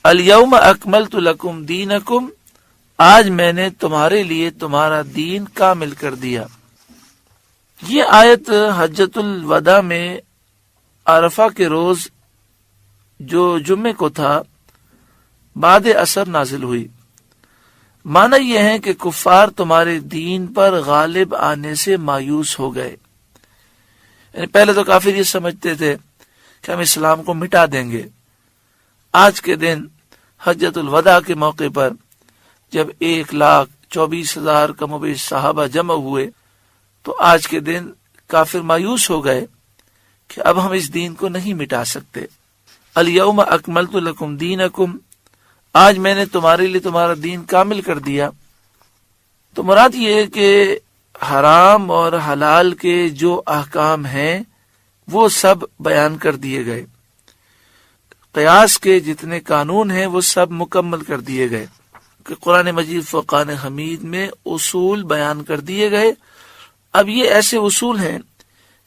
الیوم اکملت لکم دینکم، آج میں نے تمہارے لیے تمہارا دین کامل کر دیا۔ یہ آیت حجۃ الوداع میں عرفہ کے روز جو جمعے کو تھا بعد عصر نازل ہوئی۔ معنی یہ ہے کہ کفار تمہارے دین پر غالب آنے سے مایوس ہو گئے۔ یعنی پہلے تو کافر یہ سمجھتے تھے کہ ہم اسلام کو مٹا دیں گے۔ آج کے دن حجۃ الوداع کے موقع پر جب 1,24,000 کم و بیش صحابہ جمع ہوئے تو آج کے دن کافر مایوس ہو گئے کہ اب ہم اس دین کو نہیں مٹا سکتے۔ الیوم اکملت لکم دینکم، آج میں نے تمہارے لیے تمہارا دین کامل کر دیا۔ تو مراد یہ ہے کہ حرام اور حلال کے جو احکام ہیں وہ سب بیان کر دیے گئے، قیاس کے جتنے قانون ہیں وہ سب مکمل کر دیے گئے، کہ قرآن مجید فرقان حمید میں اصول بیان کر دیے گئے۔ اب یہ ایسے اصول ہیں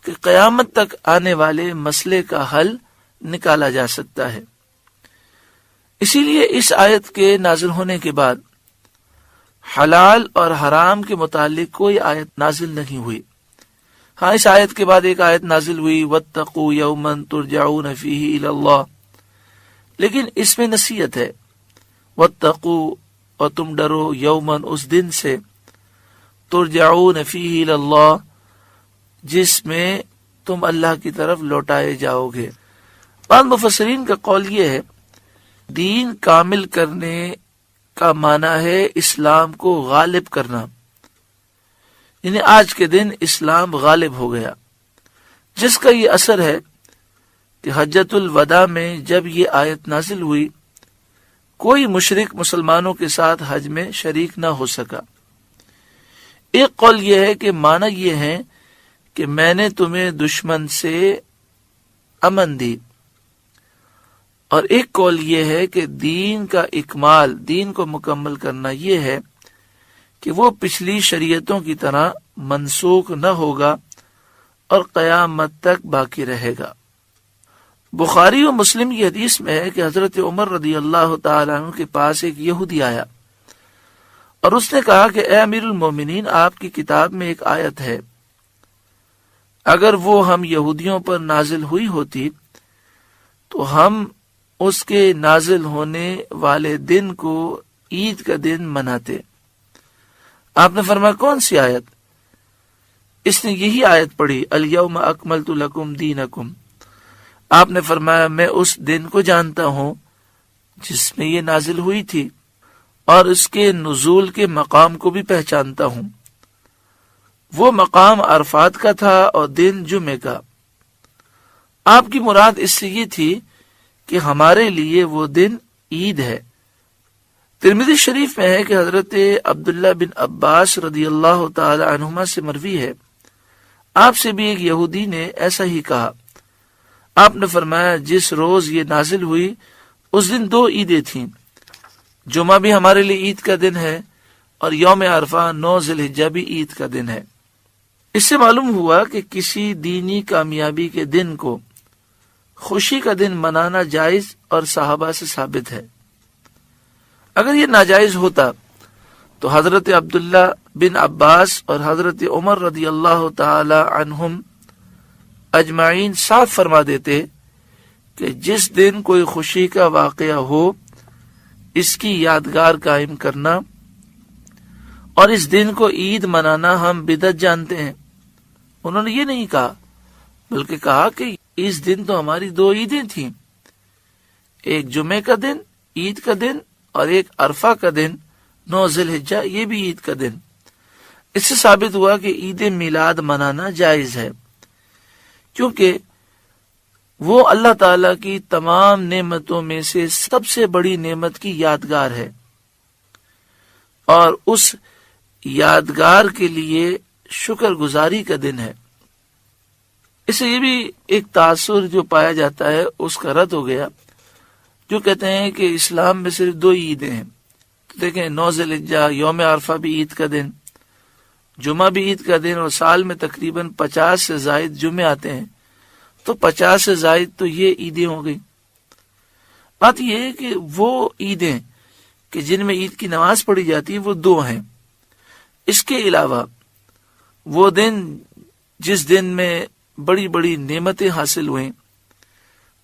کہ قیامت تک آنے والے مسئلے کا حل نکالا جا سکتا ہے۔ اسی لیے اس آیت کے نازل ہونے کے بعد حلال اور حرام کے متعلق کوئی آیت نازل نہیں ہوئی۔ ہاں، اس آیت کے بعد ایک آیت نازل ہوئی وَاتَّقُوا يَوْمًا تُرْجَعُونَ فِيهِ إِلَى اللَّهِ، لیکن اس میں نصیحت ہے، وَاتَّقُوا، اور تم ڈرو، یومن، اس دن سے، ترجعون فیہ الی اللہ، جس میں تم اللہ کی طرف لوٹائے جاؤ گے۔ بعض مفسرین کا قول یہ ہے دین کامل کرنے کا معنی ہے اسلام کو غالب کرنا، یعنی آج کے دن اسلام غالب ہو گیا، جس کا یہ اثر ہے کہ حجۃ الوداع میں جب یہ آیت نازل ہوئی کوئی مشرک مسلمانوں کے ساتھ حج میں شریک نہ ہو سکا۔ ایک قول یہ ہے کہ معنی یہ ہے کہ میں نے تمہیں دشمن سے امن دی، اور ایک قول یہ ہے کہ دین کا اکمال، دین کو مکمل کرنا یہ ہے کہ وہ پچھلی شریعتوں کی طرح منسوخ نہ ہوگا اور قیامت تک باقی رہے گا۔ بخاری و مسلم کی حدیث میں ہے کہ حضرت عمر رضی اللہ تعالیٰ عنہ کے پاس ایک یہودی آیا اور اس نے کہا کہ اے امیر المومنین، آپ کی کتاب میں ایک آیت ہے، اگر وہ ہم یہودیوں پر نازل ہوئی ہوتی تو ہم اس کے نازل ہونے والے دن کو عید کا دن مناتے۔ آپ نے فرمایا کون سی آیت؟ اس نے یہی آیت پڑھی، الیوم اکملت لکم دینکم۔ آپ نے فرمایا میں اس دن کو جانتا ہوں جس میں یہ نازل ہوئی تھی، اور اس کے نزول کے مقام کو بھی پہچانتا ہوں۔ وہ مقام عرفات کا تھا اور دن جمعے کا۔ آپ کی مراد اس سے یہ تھی کہ ہمارے لیے وہ دن عید ہے۔ ترمذی شریف میں ہے کہ حضرت عبداللہ بن عباس رضی اللہ تعالی عنہما سے مروی ہے، آپ سے بھی ایک یہودی نے ایسا ہی کہا۔ آپ نے فرمایا جس روز یہ نازل ہوئی اس دن 2 عیدیں تھیں، جمعہ بھی ہمارے لیے عید کا دن ہے اور یوم عرفہ 9 ذی الحجہ بھی عید کا دن ہے۔ اس سے معلوم ہوا کہ کسی دینی کامیابی کے دن کو خوشی کا دن منانا جائز اور صحابہ سے ثابت ہے۔ اگر یہ ناجائز ہوتا تو حضرت عبداللہ بن عباس اور حضرت عمر رضی اللہ تعالی عنہم اجمعین صاف فرما دیتے کہ جس دن کوئی خوشی کا واقعہ ہو اس کی یادگار قائم کرنا اور اس دن کو عید منانا ہم بدعت جانتے ہیں۔ انہوں نے یہ نہیں کہا، بلکہ کہا کہ اس دن تو ہماری 2 عیدیں تھیں، ایک جمعے کا دن عید کا دن اور ایک عرفہ کا دن 9 ذی الحجہ یہ بھی عید کا دن۔ اس سے ثابت ہوا کہ عید میلاد منانا جائز ہے، کیونکہ وہ اللہ تعالی کی تمام نعمتوں میں سے سب سے بڑی نعمت کی یادگار ہے، اور اس یادگار کے لیے شکر گزاری کا دن ہے۔ اس سے یہ بھی ایک تاثر جو پایا جاتا ہے اس کا رد ہو گیا، جو کہتے ہیں کہ اسلام میں صرف 2 عیدیں ہیں۔ دیکھیں 9 ذی الحجہ، یوم عرفہ بھی عید کا دن، جمعہ بھی عید کا دن، اور سال میں تقریباً 50 سے زائد جمعے آتے ہیں، تو 50 سے زائد تو یہ عیدیں ہو گئی۔ بات یہ ہے کہ وہ عیدیں کہ جن میں عید کی نماز پڑھی جاتی ہے وہ دو ہیں. اس کے علاوہ وہ دن جس دن میں بڑی بڑی نعمتیں حاصل ہوئیں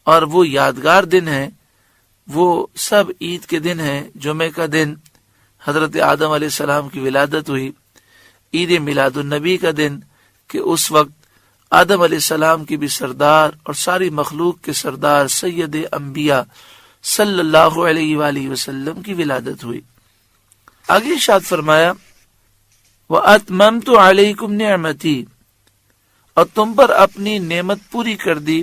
اور وہ یادگار دن ہیں، وہ سب عید کے دن ہیں. جمعہ کا دن حضرت آدم علیہ السلام کی ولادت ہوئی، عید میلاد النبی کا دن کہ اس وقت آدم علیہ السلام کی بھی سردار اور ساری مخلوق کے سردار سید انبیاء صلی اللہ علیہ وآلہ وسلم کی ولادت ہوئی. آگے ارشاد فرمایا وَأَتْمَمْتُ عَلَيْكُمْ نِعْمَتِي، اور تم پر اپنی نعمت پوری کر دی،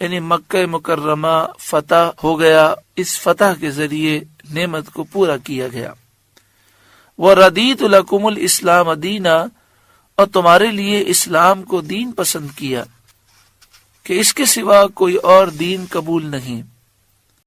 یعنی مکہ مکرمہ فتح ہو گیا، اس فتح کے ذریعے نعمت کو پورا کیا گیا. وَرَضِيتُ لَكُمُ الْإِسْلَامَ دِينًا، اور تمہارے لیے اسلام کو دین پسند کیا کہ اس کے سوا کوئی اور دین قبول نہیں.